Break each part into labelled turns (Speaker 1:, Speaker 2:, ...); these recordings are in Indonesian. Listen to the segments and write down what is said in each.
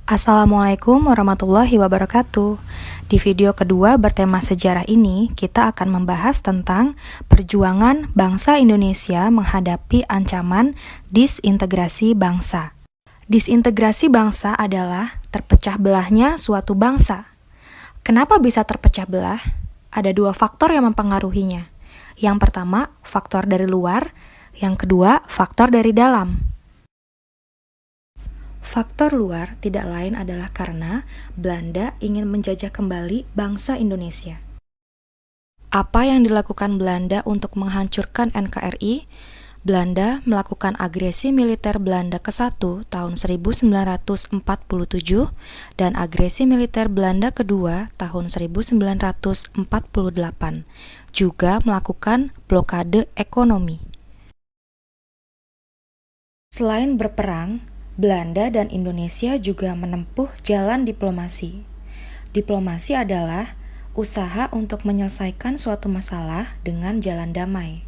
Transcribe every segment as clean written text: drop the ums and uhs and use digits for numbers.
Speaker 1: Assalamualaikum warahmatullahi wabarakatuh. Di video kedua bertema sejarah ini, kita akan membahas tentang perjuangan bangsa Indonesia menghadapi ancaman disintegrasi bangsa. Disintegrasi bangsa adalah terpecah belahnya suatu bangsa. Kenapa bisa terpecah belah? Ada dua faktor yang mempengaruhinya. Yang pertama, faktor dari luar. Yang kedua, faktor dari dalam. Faktor luar tidak lain adalah karena Belanda ingin menjajah kembali bangsa Indonesia. Apa yang dilakukan Belanda untuk menghancurkan NKRI? Belanda melakukan agresi militer Belanda ke-1 tahun 1947 dan agresi militer Belanda ke-2 tahun 1948, juga melakukan blokade ekonomi. Selain berperang, Belanda dan Indonesia juga menempuh jalan diplomasi. Diplomasi adalah usaha untuk menyelesaikan suatu masalah dengan jalan damai.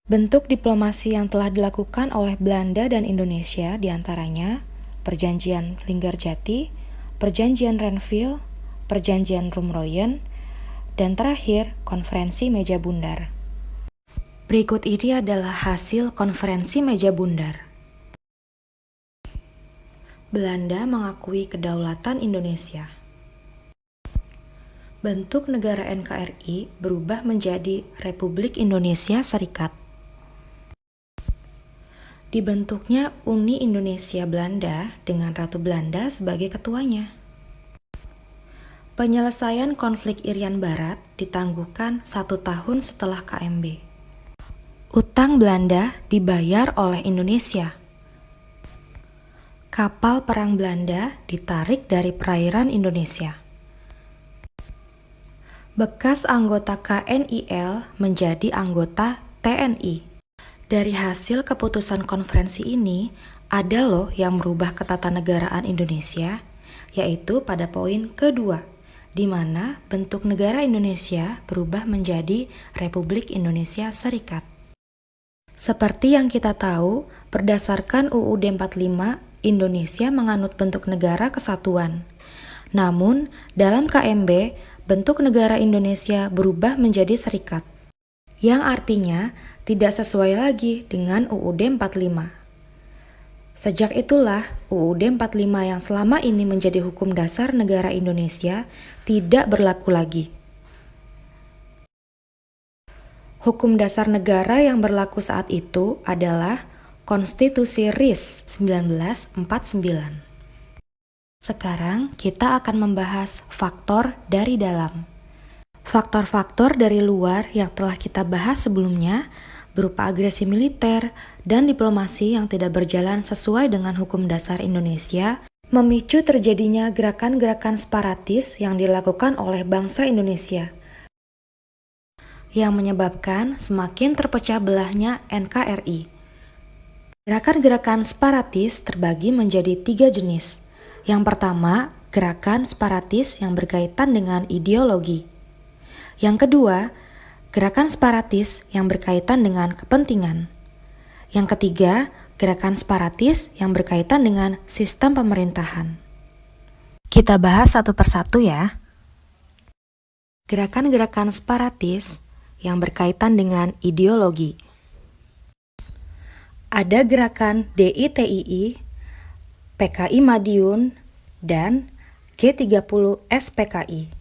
Speaker 1: Bentuk diplomasi yang telah dilakukan oleh Belanda dan Indonesia diantaranya Perjanjian Linggarjati, Perjanjian Renville, Perjanjian Rumroyen, dan terakhir Konferensi Meja Bundar. Berikut ini adalah hasil Konferensi Meja Bundar. Belanda mengakui kedaulatan Indonesia. Bentuk negara NKRI berubah menjadi Republik Indonesia Serikat. Dibentuknya Uni Indonesia Belanda dengan Ratu Belanda sebagai ketuanya. Penyelesaian konflik Irian Barat ditangguhkan 1 tahun setelah KMB. Utang Belanda dibayar oleh Indonesia. Kapal perang Belanda ditarik dari perairan Indonesia. Bekas anggota KNIL menjadi anggota TNI. Dari hasil keputusan konferensi ini, ada loh yang merubah ketatanegaraan Indonesia, yaitu pada poin kedua, di mana bentuk negara Indonesia berubah menjadi Republik Indonesia Serikat. Seperti yang kita tahu, berdasarkan UUD 45, Indonesia menganut bentuk negara kesatuan. Namun, dalam KMB, bentuk negara Indonesia berubah menjadi serikat, yang artinya tidak sesuai lagi dengan UUD 45. Sejak itulah, UUD 45 yang selama ini menjadi hukum dasar negara Indonesia tidak berlaku lagi. Hukum dasar negara yang berlaku saat itu adalah Konstitusi RIS 1949. Sekarang kita akan membahas faktor dari dalam. Faktor-faktor dari luar yang telah kita bahas sebelumnya berupa agresi militer dan diplomasi yang tidak berjalan sesuai dengan hukum dasar Indonesia, memicu terjadinya gerakan-gerakan separatis yang dilakukan oleh bangsa Indonesia, yang menyebabkan semakin terpecah belahnya NKRI. Gerakan-gerakan separatis terbagi menjadi 3 jenis. Yang pertama, gerakan separatis yang berkaitan dengan ideologi. Yang kedua, gerakan separatis yang berkaitan dengan kepentingan. Yang ketiga, gerakan separatis yang berkaitan dengan sistem pemerintahan. Kita bahas satu persatu ya. Gerakan-gerakan separatis yang berkaitan dengan ideologi. Ada gerakan DITII, PKI Madiun, dan G30 SPKI.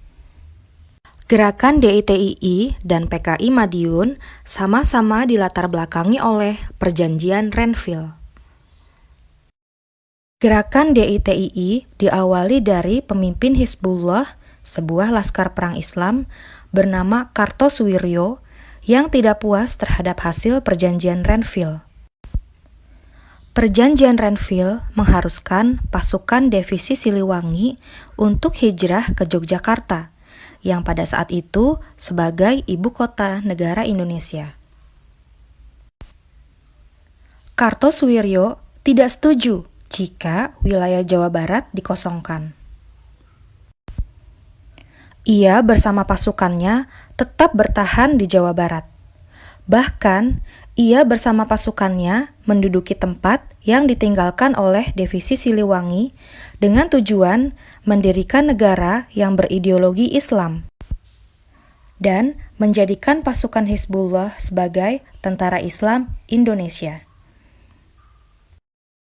Speaker 1: Gerakan DITII dan PKI Madiun sama-sama dilatar belakangi oleh Perjanjian Renville. Gerakan DITII diawali dari pemimpin Hizbullah, sebuah laskar perang Islam bernama Kartosuwiryo yang tidak puas terhadap hasil Perjanjian Renville. Perjanjian Renville mengharuskan pasukan divisi Siliwangi untuk hijrah ke Yogyakarta, yang pada saat itu sebagai ibu kota negara Indonesia. Kartosuwiryo tidak setuju jika wilayah Jawa Barat dikosongkan. Ia bersama pasukannya tetap bertahan di Jawa Barat. Bahkan, Ia bersama pasukannya menduduki tempat yang ditinggalkan oleh Divisi Siliwangi dengan tujuan mendirikan negara yang berideologi Islam dan menjadikan pasukan Hizbullah sebagai tentara Islam Indonesia.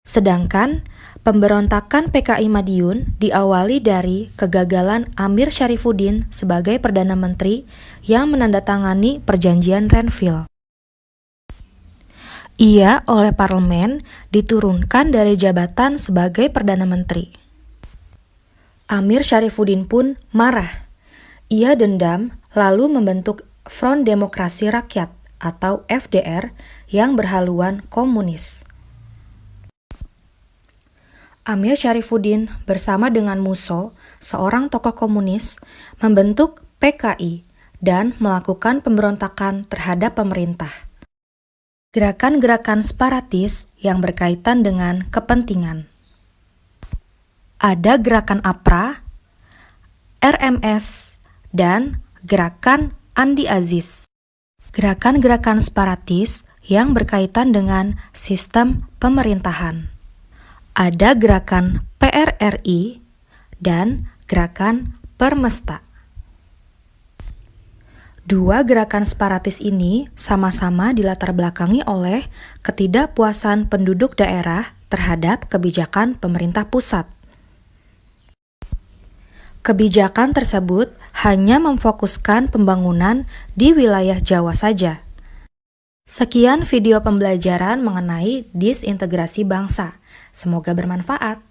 Speaker 1: Sedangkan pemberontakan PKI Madiun diawali dari kegagalan Amir Syarifuddin sebagai Perdana Menteri yang menandatangani Perjanjian Renville. Ia oleh parlemen diturunkan dari jabatan sebagai Perdana Menteri. Amir Syarifuddin pun marah. Ia dendam lalu membentuk Front Demokrasi Rakyat atau FDR yang berhaluan komunis. Amir Syarifuddin bersama dengan Musso, seorang tokoh komunis, membentuk PKI dan melakukan pemberontakan terhadap pemerintah. Gerakan-gerakan separatis yang berkaitan dengan kepentingan. Ada gerakan APRA, RMS, dan gerakan Andi Aziz. Gerakan-gerakan separatis yang berkaitan dengan sistem pemerintahan. Ada gerakan PRRI dan gerakan Permesta. Dua gerakan separatis ini sama-sama dilatar belakangi oleh ketidakpuasan penduduk daerah terhadap kebijakan pemerintah pusat. Kebijakan tersebut hanya memfokuskan pembangunan di wilayah Jawa saja. Sekian video pembelajaran mengenai disintegrasi bangsa. Semoga bermanfaat.